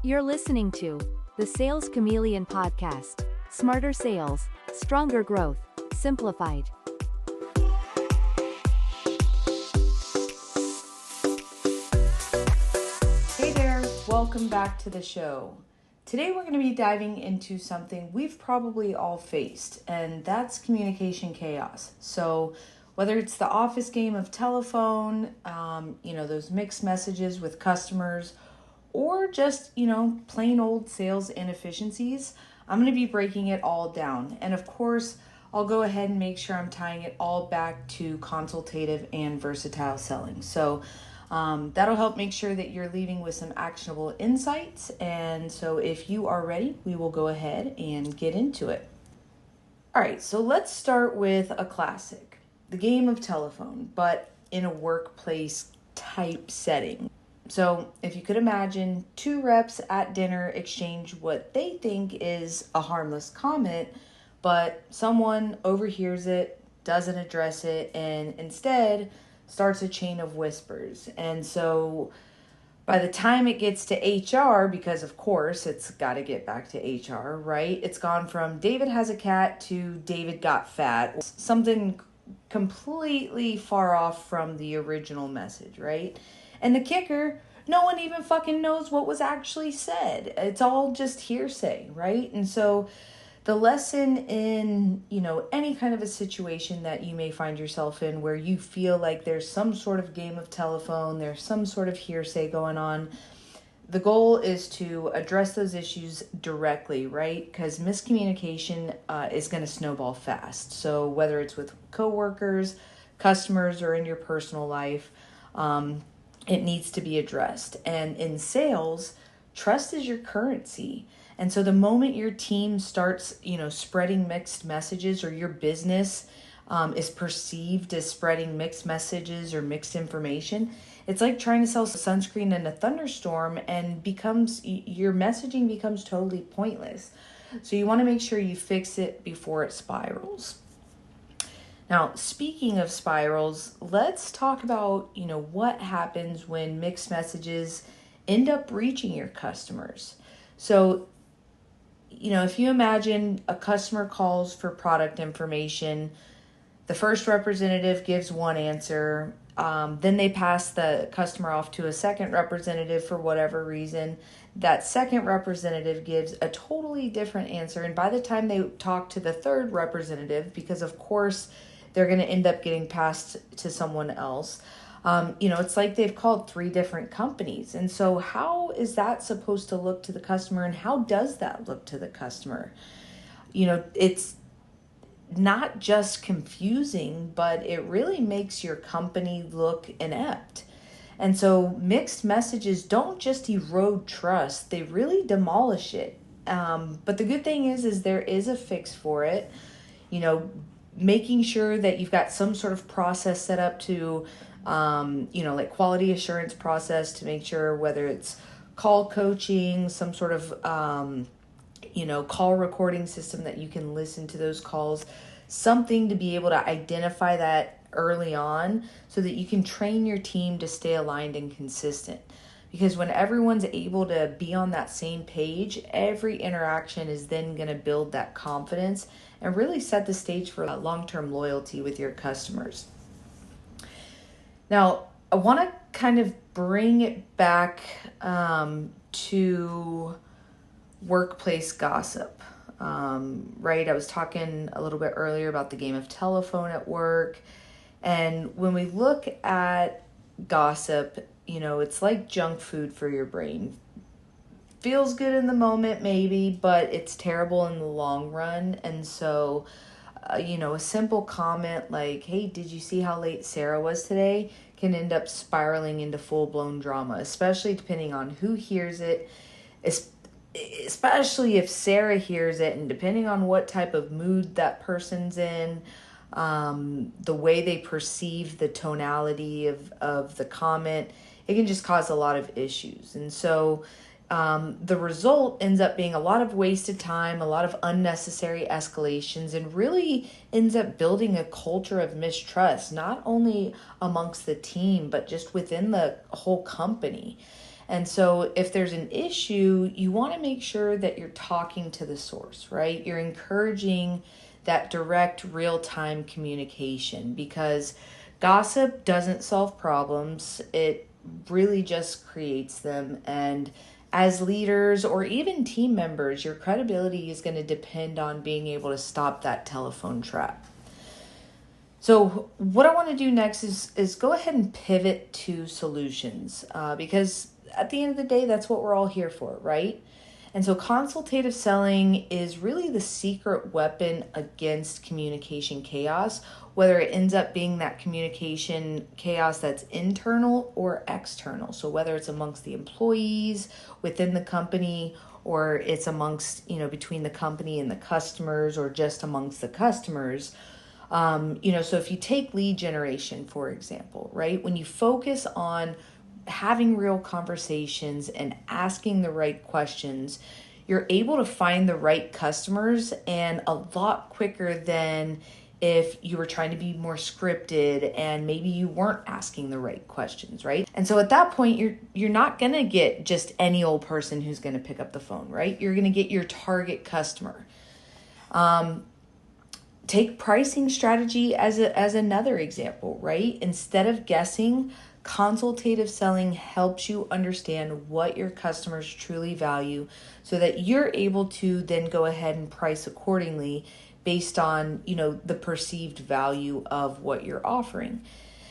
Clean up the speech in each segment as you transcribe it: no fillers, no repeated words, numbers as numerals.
You're listening to the Sales Chameleon Podcast. Smarter sales, stronger growth, simplified. Hey there, welcome back to the show. Today we're going to be diving into something we've probably all faced, and that's communication chaos. So whether it's the office game of telephone, those mixed messages with customers, or just, plain old sales inefficiencies, I'm going to be breaking it all down. And of course, I'll go ahead and make sure I'm tying it all back to consultative and versatile selling. So that'll help make sure that you're leaving with some actionable insights. And so if you are ready, we will go ahead and get into it. All right, so let's start with a classic, the game of telephone, but in a workplace type setting. So if you could imagine two reps at dinner exchange what they think is a harmless comment, but someone overhears it, doesn't address it, and instead starts a chain of whispers. And so by the time it gets to HR, because of course it's got to get back to HR, right? It's gone from David has a cat to David got fat, something completely far off from the original message, right? And the kicker, no one even fucking knows what was actually said. It's all just hearsay, right? And so the lesson in, any kind of a situation that you may find yourself in where you feel like there's some sort of game of telephone, there's some sort of hearsay going on, the goal is to address those issues directly, right? Because miscommunication is going to snowball fast. So whether it's with coworkers, customers, or in your personal life, it needs to be addressed. And in sales, trust is your currency. And so the moment your team starts, spreading mixed messages, or your business is perceived as spreading mixed messages or mixed information, it's like trying to sell sunscreen in a thunderstorm and your messaging becomes totally pointless. So you want to make sure you fix it before it spirals. Now, speaking of spirals, let's talk about, what happens when mixed messages end up reaching your customers. So, if you imagine a customer calls for product information, the first representative gives one answer, then they pass the customer off to a second representative for whatever reason. That second representative gives a totally different answer. And by the time they talk to the third representative, because of course they're going to end up getting passed to someone else, it's like they've called three different companies. And so how is that supposed to look to the customer, and how does that look to the customer? It's not just confusing, but it really makes your company look inept. And so mixed messages don't just erode trust, they really demolish it. But the good thing is there is a fix for it. Making sure that you've got some sort of process set up to, like quality assurance process to make sure, whether it's call coaching, some sort of, call recording system that you can listen to those calls, something to be able to identify that early on so that you can train your team to stay aligned and consistent. Because when everyone's able to be on that same page, every interaction is then going to build that confidence and really set the stage for long-term loyalty with your customers. Now, I want to kind of bring it back to workplace gossip, right? I was talking a little bit earlier about the game of telephone at work. And when we look at gossip, it's like junk food for your brain. Feels good in the moment, maybe, but it's terrible in the long run. And so, a simple comment like, hey, did you see how late Sarah was today? Can end up spiraling into full-blown drama, especially depending on who hears it, especially if Sarah hears it, and depending on what type of mood that person's in, the way they perceive the tonality of the comment, it can just cause a lot of issues. And so the result ends up being a lot of wasted time, a lot of unnecessary escalations, and really ends up building a culture of mistrust, not only amongst the team, but just within the whole company. And so if there's an issue, you want to make sure that you're talking to the source, right? You're encouraging that direct real-time communication, because gossip doesn't solve problems. It really just creates them. And as leaders or even team members, your credibility is going to depend on being able to stop that telephone trap. So what I want to do next is go ahead and pivot to solutions, because at the end of the day, that's what we're all here for, right? And so consultative selling is really the secret weapon against communication chaos, whether it ends up being that communication chaos that's internal or external. So whether it's amongst the employees, within the company, or it's amongst, between the company and the customers, or just amongst the customers. So if you take lead generation, for example, right? When you focus on having real conversations and asking the right questions, you're able to find the right customers, and a lot quicker than if you were trying to be more scripted and maybe you weren't asking the right questions, right? And so at that point, you're not going to get just any old person who's going to pick up the phone, right? You're going to get your target customer. Take pricing strategy as another example, right? Instead of guessing, consultative selling helps you understand what your customers truly value, so that you're able to then go ahead and price accordingly based on, the perceived value of what you're offering.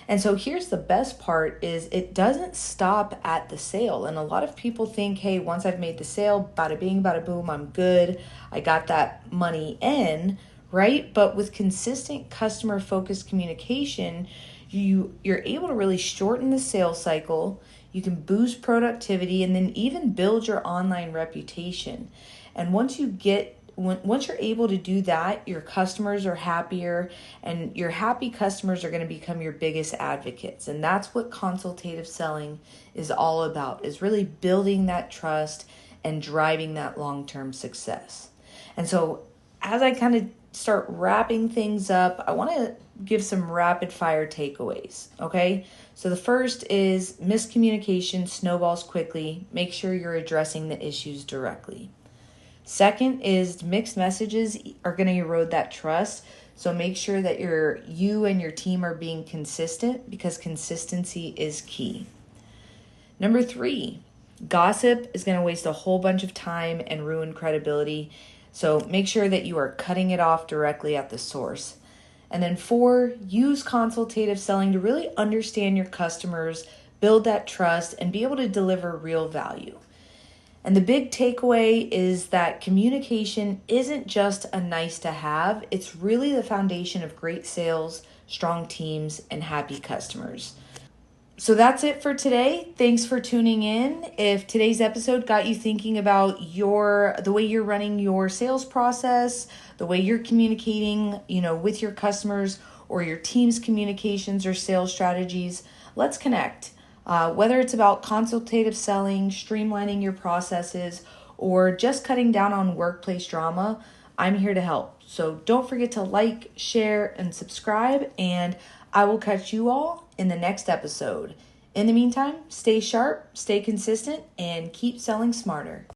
And so here's the best part is it doesn't stop at the sale. And a lot of people think, hey, once I've made the sale, bada bing, bada boom, I'm good. I got that money in, right? But with consistent customer focused communication, you're able to really shorten the sales cycle. You can boost productivity and then even build your online reputation. And once you're able to do that, your customers are happier, and your happy customers are going to become your biggest advocates. And that's what consultative selling is all about, is really building that trust and driving that long-term success. And so as I kind of start wrapping things up, I want to give some rapid fire takeaways. Okay. So the first is miscommunication snowballs quickly. Make sure you're addressing the issues directly. Second is mixed messages are going to erode that trust. So make sure that you and your team are being consistent, because consistency is key. Number 3, gossip is going to waste a whole bunch of time and ruin credibility. So make sure that you are cutting it off directly at the source. And then 4, use consultative selling to really understand your customers, build that trust, and be able to deliver real value. And the big takeaway is that communication isn't just a nice to have. It's really the foundation of great sales, strong teams, and happy customers. So that's it for today. Thanks for tuning in. If today's episode got you thinking about the way you're running your sales process, the way you're communicating, with your customers, or your team's communications or sales strategies, let's connect. Whether it's about consultative selling, streamlining your processes, or just cutting down on workplace drama, I'm here to help. So don't forget to like, share, and subscribe, and I will catch you all in the next episode. In the meantime, stay sharp, stay consistent, and keep selling smarter.